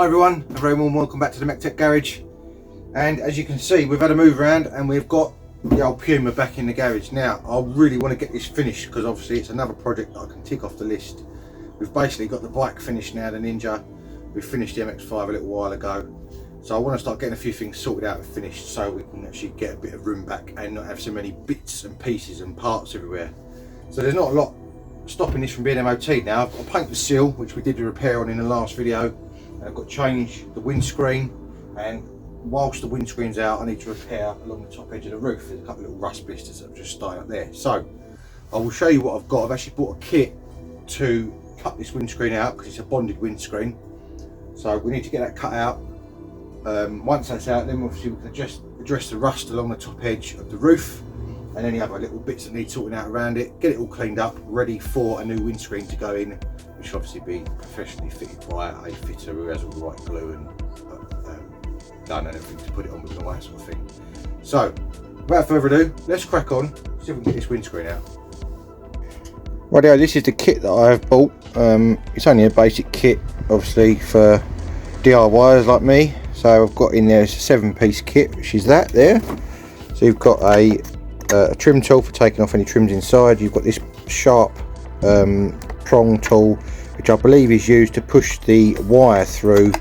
everyone, a very warm welcome back to the MEC-TEC garage. And as you can see, we've had a move around and we've got the old Puma back in the garage. Now I really want to get this finished because obviously it's another project that I can tick off the list. We've basically got the bike finished now, the Ninja. We finished the MX-5 a little while ago, so I want to start getting a few things sorted out and finished so we can actually get a bit of room back and not have so many bits and pieces and parts everywhere. So there's not a lot stopping this from being MOT'd now. I've got to paint the seal, which we did the repair on in the last video. I've got to change the windscreen, and whilst the windscreen's out I need to repair along the top edge of the roof. There's a couple of little rust blisters that have just started up there. So I will show you what I've got. I've actually bought a kit to cut this windscreen out because it's a bonded windscreen. So we need to get that cut out. Once that's out, then obviously we can just address the rust along the top edge of the roof and any other little bits that need sorting out around it. Get it all cleaned up, ready for a new windscreen to go in, which will obviously be professionally fitted by a fitter who has all the right glue and done and everything to put it on with and all that sort of thing. So without further ado, let's crack on, see if we can get this windscreen out. Rightio, this is the kit that I have bought. It's only a basic kit obviously for DIYers like me. So I've got in there a 7-piece kit, which is that there. So you've got a trim tool for taking off any trims inside. You've got this sharp prong tool, which I believe is used to push the wire through,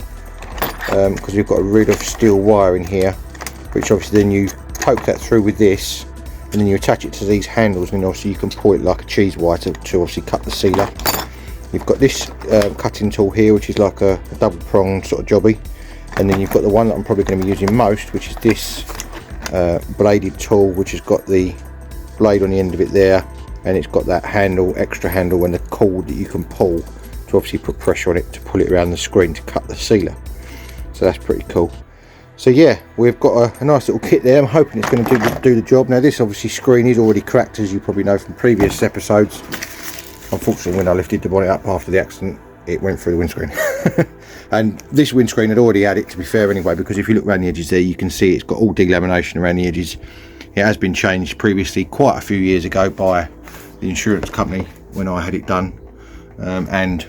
because we've got a rid of steel wire in here, which obviously then you poke that through with this and then you attach it to these handles, and obviously you can pull it like a cheese wire to obviously cut the sealer. You've got this cutting tool here, which is like a double pronged sort of jobby, and then you've got the one that I'm probably going to be using most, which is this bladed tool, which has got the blade on the end of it there, and it's got that handle, extra handle, and the cord that you can pull to obviously put pressure on it to pull it around the screen to cut the sealer. So that's pretty cool. So yeah, we've got a nice little kit there. I'm hoping it's going to do the job. Now this obviously screen is already cracked, as you probably know from previous episodes. Unfortunately, when I lifted the bonnet up after the accident, it went through the windscreen. And this windscreen had already had it, to be fair anyway, because if you look around the edges there, you can see it's got all delamination around the edges. It has been changed previously quite a few years ago by the insurance company when I had it done, and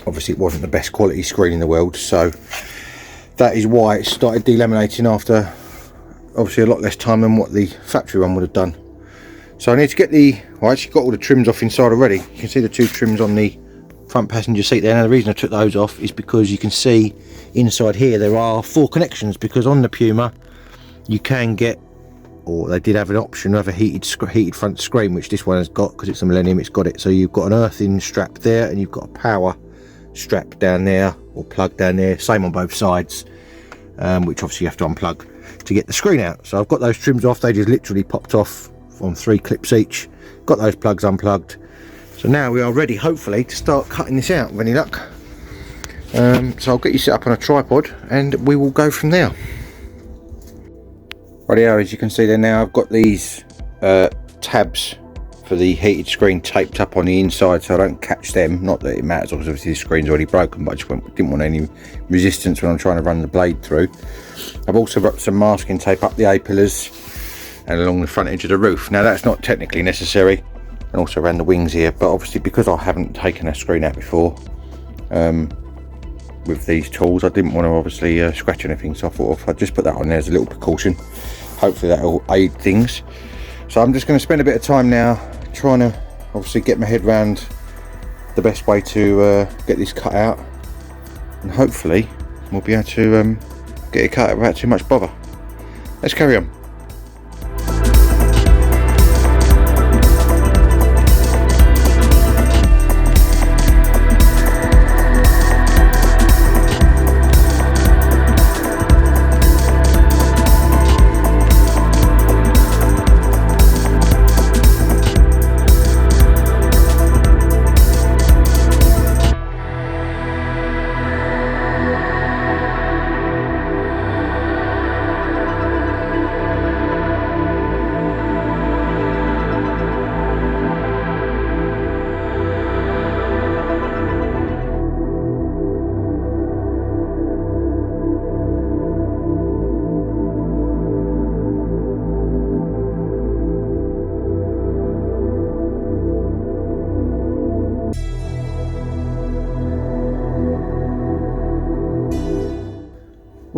obviously it wasn't the best quality screen in the world, so that is why it started delaminating after obviously a lot less time than what the factory one would have done. So I need to get I actually got all the trims off inside already. You can see the 2 trims on the front passenger seat there. Now the reason I took those off is because you can see inside here there are 4 connections, because on the Puma you can get, or they did have an option of a heated front screen, which this one has got because it's a Millennium. It's got it. So you've got an earthing strap there and you've got a power strap down there, or plug down there, same on both sides, which obviously you have to unplug to get the screen out. So I've got those trims off. They just literally popped off on 3 clips each. Got those plugs unplugged. So now we are ready, hopefully, to start cutting this out with any luck. So I'll get you set up on a tripod and we will go from there. Rightio, as you can see there now, I've got these tabs for the heated screen taped up on the inside so I don't catch them. Not that it matters, obviously the screen's already broken, but I just didn't want any resistance when I'm trying to run the blade through. I've also got some masking tape up the A-pillars and along the front edge of the roof. Now that's not technically necessary, and also around the wings here, but obviously because I haven't taken a screen out before with these tools, I didn't want to obviously scratch anything, so I thought I'd just put that on there as a little precaution. Hopefully that will aid things. So I'm just going to spend a bit of time now trying to obviously get my head around the best way to get this cut out, and hopefully we'll be able to get it cut out without too much bother. Let's carry on.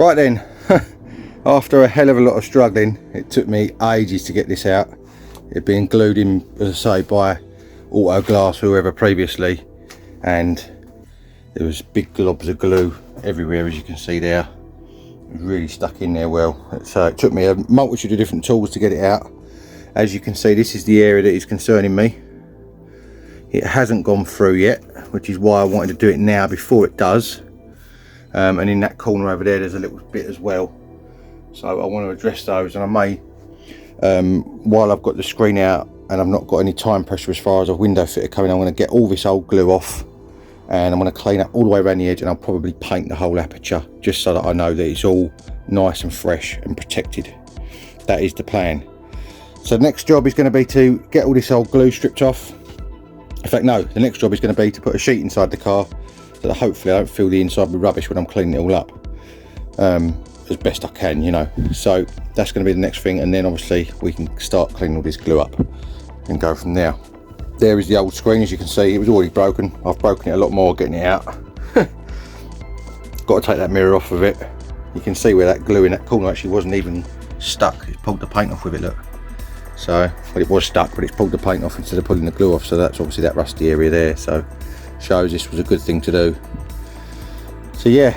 Right then, after a hell of a lot of struggling, it took me ages to get this out. It had been glued in, as I say, by Auto Glass, whoever previously, and there was big globs of glue everywhere, as you can see there. It was really stuck in there well. So it took me a multitude of different tools to get it out. As you can see, this is the area that is concerning me. It hasn't gone through yet, which is why I wanted to do it now before it does. And in that corner over there, there's a little bit as well. So I want to address those, and I may, while I've got the screen out and I've not got any time pressure as far as a window fitter coming, I'm going to get all this old glue off, and I'm going to clean up all the way around the edge, and I'll probably paint the whole aperture just so that I know that it's all nice and fresh and protected. That is the plan. So the next job is going to be to get all this old glue stripped off. In fact, no, the next job is going to be to put a sheet inside the car so that hopefully I don't fill the inside with rubbish when I'm cleaning it all up, as best I can, you know. So that's going to be the next thing, and then obviously we can start cleaning all this glue up and go from there. There is the old screen. As you can see, it was already broken. I've broken it a lot more getting it out. Got to take that mirror off of it. You can see where that glue in that corner actually wasn't even stuck. It pulled the paint off with it, look. So, well, it was stuck, but it's pulled the paint off instead of pulling the glue off. So that's obviously that rusty area there. So shows this was a good thing to do. So yeah,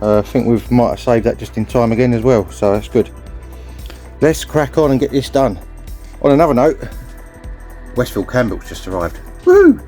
I think we might have saved that just in time again as well. So that's good. Let's crack on and get this done. On another note, Westfield Campbell's just arrived. Woo!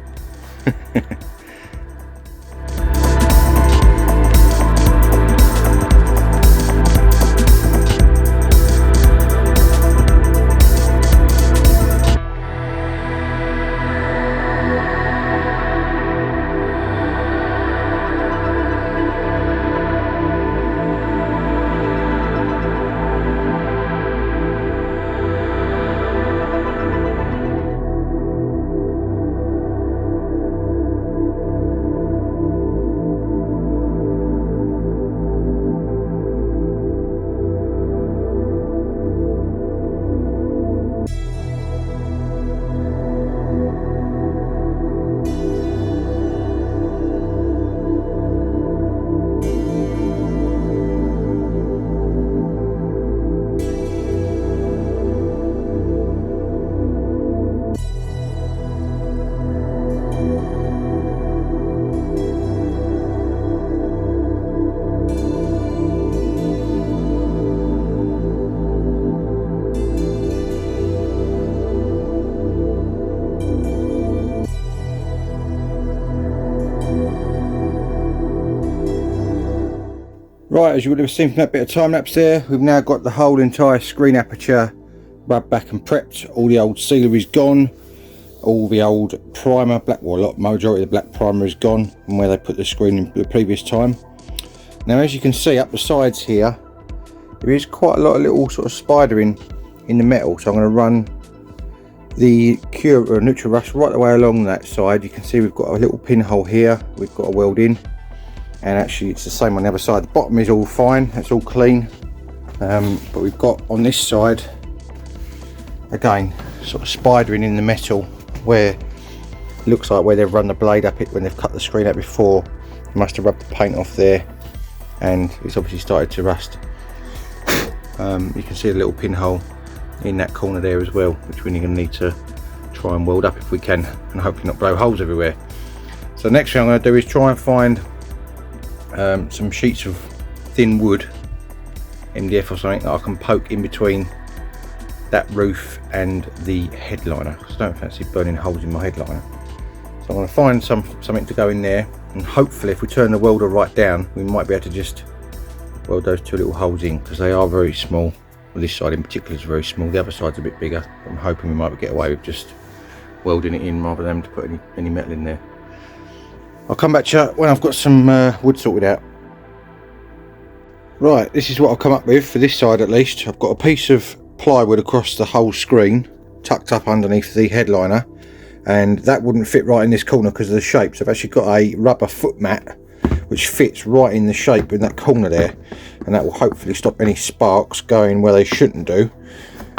Right, as you would have seen from that bit of time lapse there, we've now got the whole entire screen aperture rubbed back and prepped. All the old sealer is gone, all the old primer, majority of the black primer is gone from where they put the screen in the previous time. Now, as you can see up the sides here, there is quite a lot of little sort of spidering in the metal, so I'm going to run the neutral rust right the way along that side. You can see we've got a little pinhole here we've got to weld in, and actually it's the same on the other side. The bottom is all fine, that's all clean, but we've got on this side again sort of spidering in the metal where it looks like where they've run the blade up it when they've cut the screen out before. You must have rubbed the paint off there, and it's obviously started to rust. You can see a little pinhole in that corner there as well, which we're going to need to try and weld up if we can, and hopefully not blow holes everywhere. So the next thing I'm going to do is try and find some sheets of thin wood, MDF or something, that I can poke in between that roof and the headliner, because I don't fancy burning holes in my headliner. So I'm going to find something to go in there, and hopefully if we turn the welder right down we might be able to just weld those two little holes in, because they are very small. Well, this side in particular is very small, the other side's a bit bigger. I'm hoping we might get away with just welding it in rather than to put any metal in there. I'll come back to you when I've got some wood sorted out. Right, this is what I've come up with for this side at least. I've got a piece of plywood across the whole screen tucked up underneath the headliner, and that wouldn't fit right in this corner because of the shape, so I've actually got a rubber foot mat which fits right in the shape in that corner there, and that will hopefully stop any sparks going where they shouldn't do.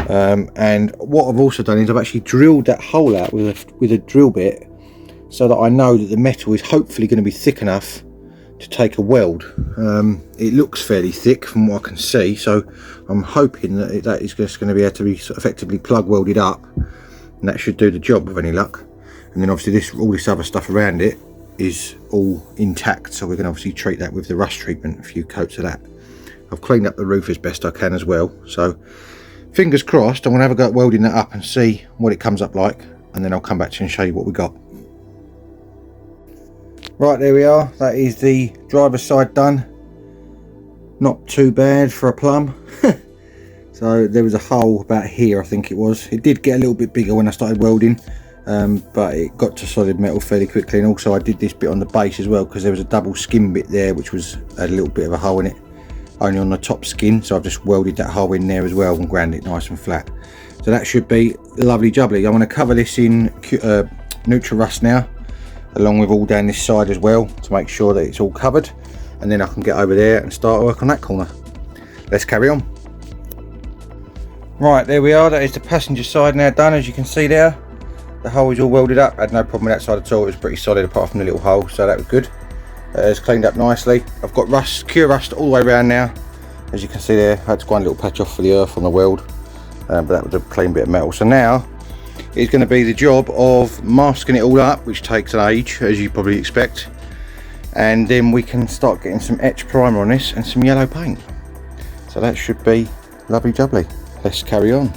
And what I've also done is I've actually drilled that hole out with a drill bit, so that I know that the metal is hopefully going to be thick enough to take a weld. It looks fairly thick from what I can see, so I'm hoping that that is just going to be able to be sort of effectively plug welded up, and that should do the job with any luck. And then obviously all this other stuff around it is all intact, so we're going to obviously treat that with the rust treatment, a few coats of that. I've cleaned up the roof as best I can as well, so fingers crossed. I'm going to have a go at welding that up and see what it comes up like, and then I'll come back to you and show you what we got. Right, there we are. That is the driver's side done. Not too bad for a plumb. So there was a hole about here, I think it was. It did get a little bit bigger when I started welding, but it got to solid metal fairly quickly. And also I did this bit on the base as well, because there was a double skin bit there which had a little bit of a hole in it, only on the top skin. So I've just welded that hole in there as well and ground it nice and flat. So that should be lovely jubbly. I'm going to cover this in neutral rust now, along with all down this side as well, to make sure that it's all covered, and then I can get over there and start work on that corner. Let's carry on. Right, there we are. That is the passenger side now done. As you can see there, the hole is all welded up. I had no problem with that side at all. It was pretty solid apart from the little hole, so that was good. It's cleaned up nicely. I've got rust, cure rust all the way around now. As you can see there, I had to grind a little patch off for the earth on the weld, but that was a clean bit of metal. So now it's going to be the job of masking it all up, which takes an age, as you probably expect, and then we can start getting some etch primer on this and some yellow paint. So that should be lovely jubbly. Let's carry on.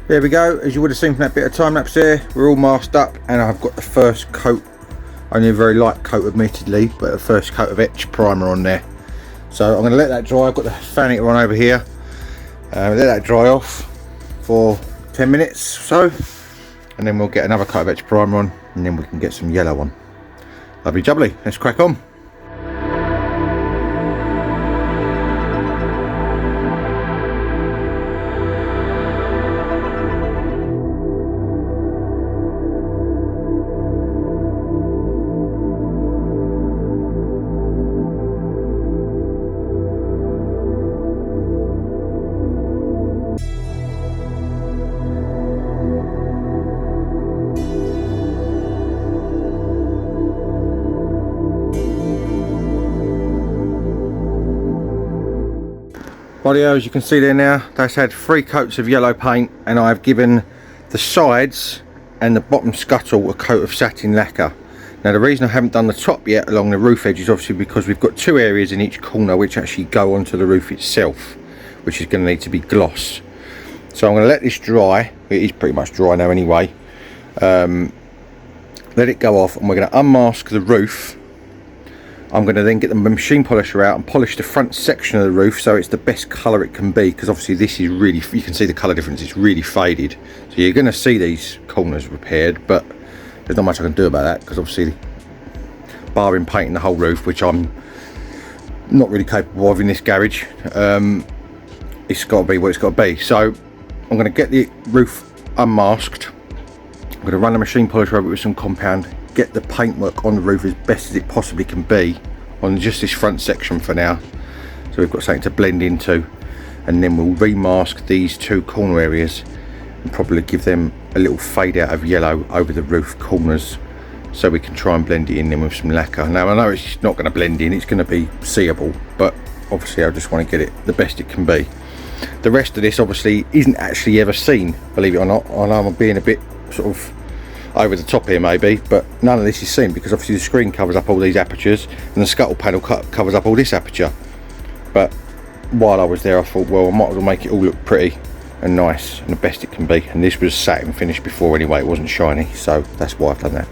There we go. As you would have seen from that bit of time lapse there, we're all masked up, and I've got the first coat, only a very light coat admittedly, but the first coat of etch primer on there. So I'm going to let that dry. I've got the fan heater on over here. Let that dry off for 10 minutes or so, and then we'll get another coat of etch primer on, and then we can get some yellow on. Lovely jubbly. Let's crack on. Rightio, as you can see there now, that's had 3 coats of yellow paint, and I've given the sides and the bottom scuttle a coat of satin lacquer. Now the reason I haven't done the top yet along the roof edge is obviously because we've got 2 areas in each corner which actually go onto the roof itself, which is going to need to be gloss. So I'm going to let this dry. It is pretty much dry now anyway. Let it go off, and we're going to unmask the roof. I'm going to then get the machine polisher out and polish the front section of the roof so it's the best colour it can be, because obviously this is really, you can see the colour difference, it's really faded. So you're going to see these corners repaired, but there's not much I can do about that, because obviously barring painting the whole roof, which I'm not really capable of in this garage, it's got to be what it's got to be. So I'm going to get the roof unmasked. I'm going to run the machine polisher over it with some compound, get the paintwork on the roof as best as it possibly can be on just this front section for now, so we've got something to blend into, and then we'll remask these 2 corner areas and probably give them a little fade out of yellow over the roof corners, so we can try and blend it in then with some lacquer. Now I know it's not going to blend in, it's going to be seeable, but obviously I just want to get it the best it can be. The rest of this obviously isn't actually ever seen, believe it or not. I know I'm being a bit sort of over the top here maybe, but none of this is seen because obviously the screen covers up all these apertures and the scuttle panel covers up all this aperture. But while I was there I thought, well, I might as well make it all look pretty and nice and the best it can be, and this was satin finished before anyway, it wasn't shiny, so that's why I've done that.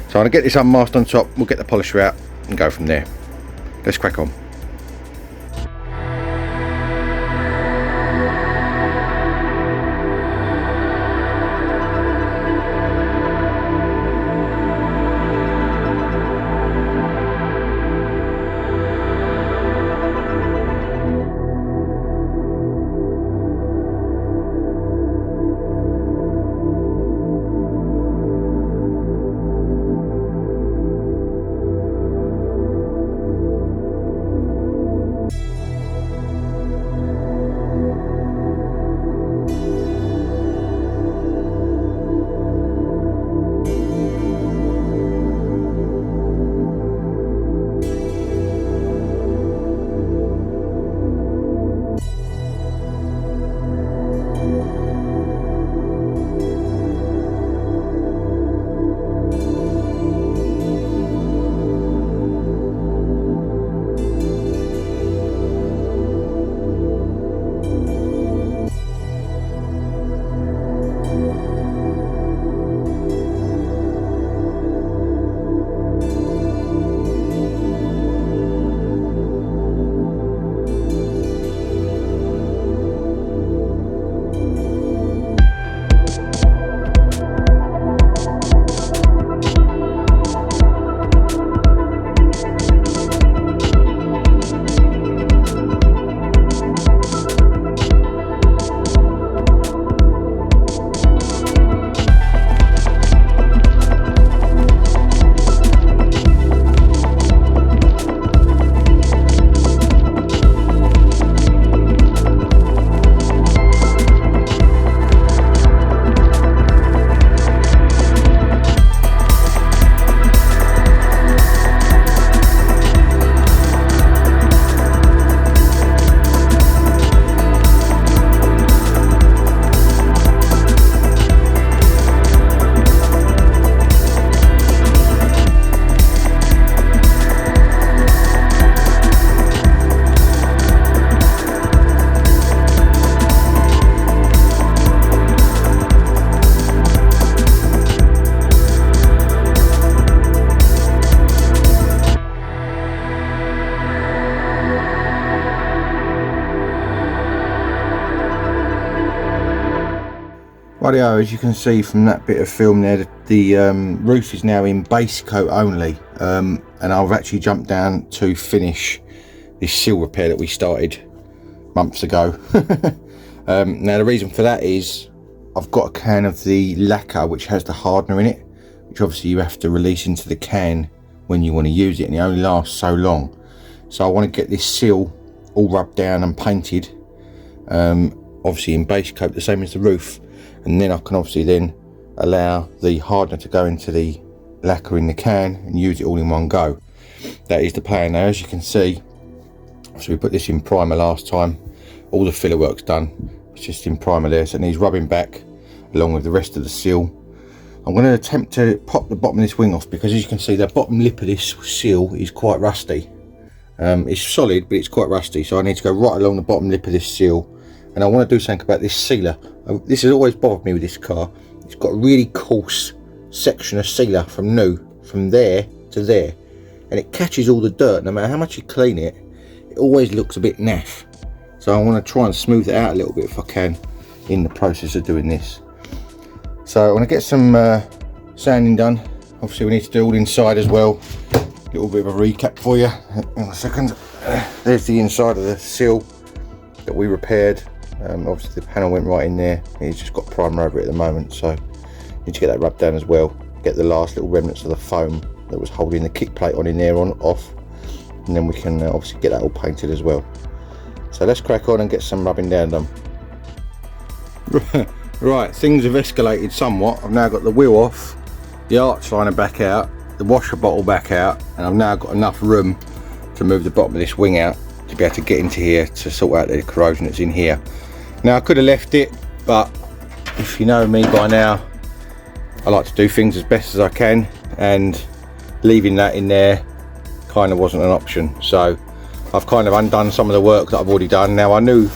So I'm going to get this unmasked on top, we'll get the polisher out and go from there. Let's crack on. Rightio, as you can see from that bit of film there, the roof is now in base coat only, and I've actually jumped down to finish this seal repair that we started months ago. Now the reason for that is I've got a can of the lacquer which has the hardener in it, which obviously you have to release into the can when you want to use it, and it only lasts so long. So I want to get this seal all rubbed down and painted, obviously in base coat the same as the roof, and then I can obviously then allow the hardener to go into the lacquer in the can and use it all in one go. That is the plan. Now as you can see, so we put this in primer last time, all the filler work's done, it's just in primer there, so it needs rubbing back along with the rest of the seal. I'm going to attempt to pop the bottom of this wing off, because as you can see the bottom lip of this seal is quite rusty. It's solid but it's quite rusty, so I need to go right along the bottom lip of this seal, and I want to do something about this sealer. This has always bothered me with this car. It's got a really coarse section of sealer from there to there, and it catches all the dirt. No matter how much you clean it, it always looks a bit naff. So I want to try and smooth it out a little bit if I can in the process of doing this. So I want to get some sanding done. Obviously we need to do all inside as well. A little bit of a recap for you in a second. There's the inside of the seal that we repaired. Obviously the panel went right in there. It's just got primer over it at the moment, so need to get that rubbed down as well. Get the last little remnants of the foam that was holding the kick plate on in there off, and then we can obviously get that all painted as well. So let's crack on and get some rubbing down done. Right, things have escalated somewhat. I've now got the wheel off, the arch liner back out, the washer bottle back out, and I've now got enough room to move the bottom of this wing out to be able to get into here to sort out the corrosion that's in here. Now I could have left it, but if you know me by now, I like to do things as best as I can, and leaving that in there kind of wasn't an option. So I've kind of undone some of the work that I've already done. Now I knew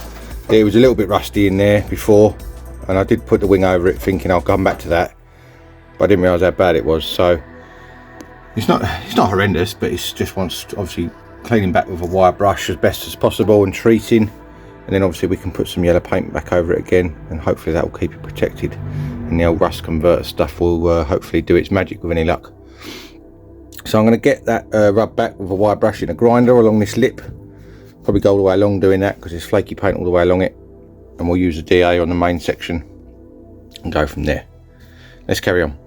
that it was a little bit rusty in there before, and I did put the wing over it thinking I'll come back to that, but I didn't realise how bad it was. So it's not horrendous, but it's just wants obviously cleaning back with a wire brush as best as possible and treating, and then obviously we can put some yellow paint back over it again, and hopefully that will keep it protected, and the old rust converter stuff will hopefully do its magic with any luck. So I'm going to get that rubbed back with a wire brush in a grinder along this lip, probably go all the way along doing that because there's flaky paint all the way along it, and we'll use a DA on the main section and go from there. Let's carry on.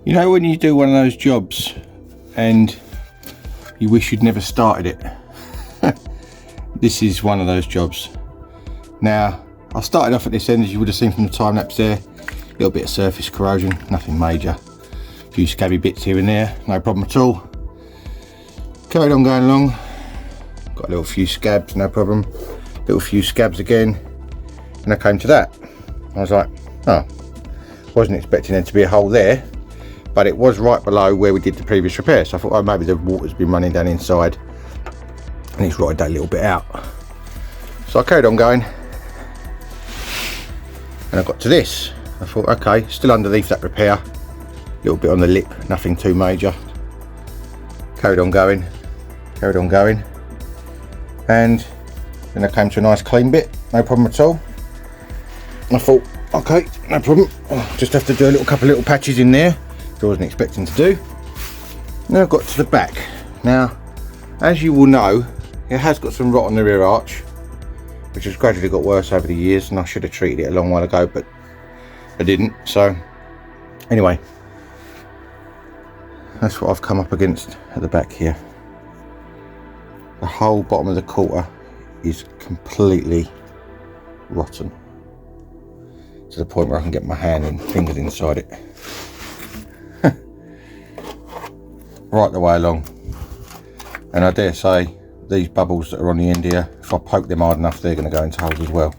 You know when you do one of those jobs and you wish you'd never started it? This is one of those jobs. Now, I started off at this end, as you would have seen from the time lapse there. A little bit of surface corrosion, nothing major. A few scabby bits here and there, no problem at all. Carried on going along. Got a little few scabs, no problem. Little few scabs again. And I came to that. I was like, oh, wasn't expecting there to be a hole there. But it was right below where we did the previous repair, so I thought, oh, maybe the water's been running down inside and it's rotted that little bit out. So I carried on going, and I got to this. I thought, okay, still underneath that repair, a little bit on the lip, nothing too major. Carried on going, and then I came to a nice clean bit, no problem at all. I thought, okay, no problem, just have to do a couple of little patches in there. I wasn't expecting to do. Now I've got to the back. Now, as you will know, it has got some rot on the rear arch, which has gradually got worse over the years, and I should have treated it a long while ago, but I didn't. So anyway, that's what I've come up against at the back here. The whole bottom of the quarter is completely rotten, to the point where I can get my hand and fingers inside it. Right the way along, and I dare say these bubbles that are on the end here, if I poke them hard enough, they're going to go into holes as well.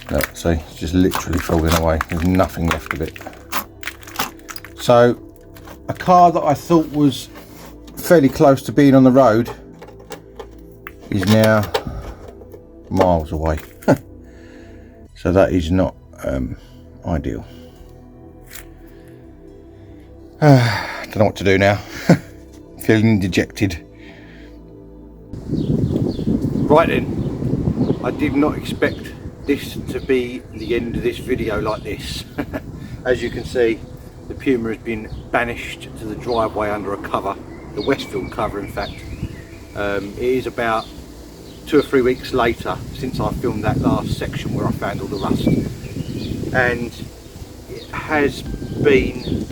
Look, see, it's just literally falling away. There's nothing left of it. So a car that I thought was fairly close to being on the road is now miles away. So that is not ideal. Don't know what to do now. Feeling dejected. Right then, I did not expect this to be the end of this video like this. As you can see, the Puma has been banished to the driveway under a cover, the Westfield cover in fact. It is about 2 or 3 weeks later since I filmed that last section where I found all the rust, and it has been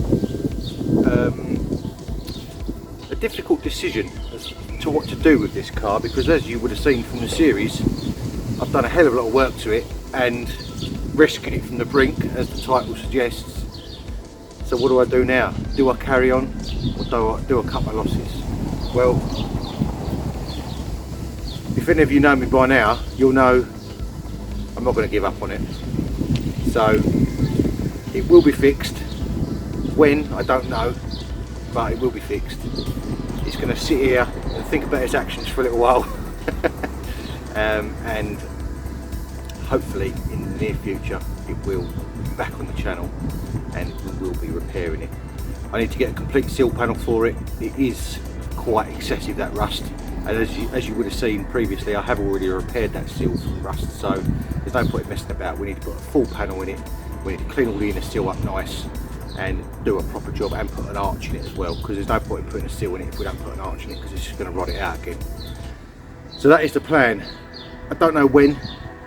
a difficult decision as to what to do with this car, because as you would have seen from the series, I've done a hell of a lot of work to it and rescued it from the brink, as the title suggests. So what do I do now? Do I carry on, or do I do a cut my losses? Well, if any of you know me by now, you'll know I'm not going to give up on it. So it will be fixed. When, I don't know, but it will be fixed. It's going to sit here and think about its actions for a little while and hopefully in the near future it will be back on the channel and we will be repairing it. I need to get a complete seal panel for it. It is quite excessive, that rust, and as you would have seen previously, I have already repaired that seal from rust, so there's no point in messing about. We need to put a full panel in it. We need to clean all the inner seal up nice and do a proper job, and put an arch in it as well, because there's no point in putting a seal in it if we don't put an arch in it, because it's just going to rot it out again. So that is the plan. I don't know when,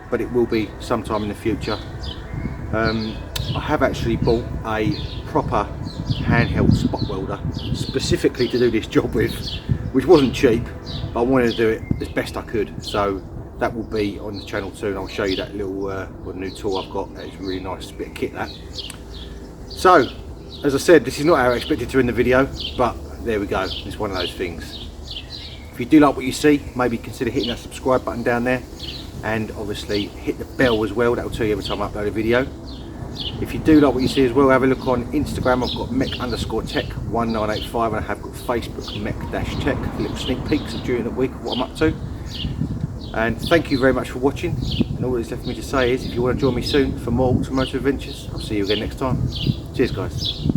but it will be sometime in the future. I have actually bought a proper handheld spot welder specifically to do this job with, which wasn't cheap, but I wanted to do it as best I could. So that will be on the channel too, and I'll show you that little new tool I've got. That is a really nice bit of kit, that. So, as I said, this is not how I expected to end the video, but there we go. It's one of those things. If you do like what you see, maybe consider hitting that subscribe button down there, and obviously hit the bell as well. That will tell you every time I upload a video. If you do like what you see as well, have a look on Instagram. I've got MEC_TEC1985, and I have got Facebook MEC-TEC, little sneak peeks during the week of what I'm up to. And thank you very much for watching, and all that's left for me to say is, if you want to join me soon for more automotive adventures, I'll see you again next time. Cheers guys.